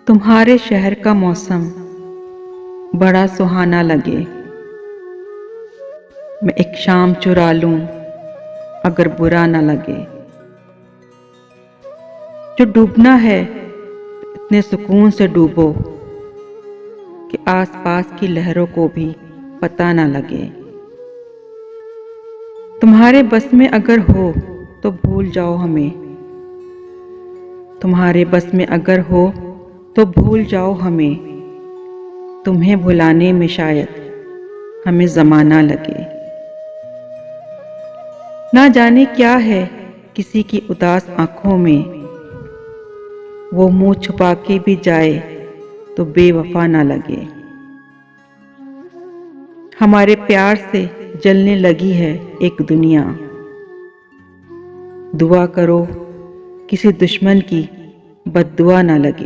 तुम्हारे शहर का मौसम बड़ा सुहाना लगे। मैं एक शाम चुरा लूं अगर बुरा ना लगे। जो डूबना है इतने सुकून से डूबो कि आसपास की लहरों को भी पता ना लगे। तुम्हारे बस में अगर हो तो भूल जाओ हमें। तुम्हारे बस में अगर हो तो भूल जाओ हमें। तुम्हें भुलाने में शायद हमें ज़माना लगे। ना जाने क्या है किसी की उदास आंखों में, वो मुंह छुपा के भी जाए तो बेवफा ना लगे। हमारे प्यार से जलने लगी है एक दुनिया। दुआ करो किसी दुश्मन की बद्दुआ ना लगे।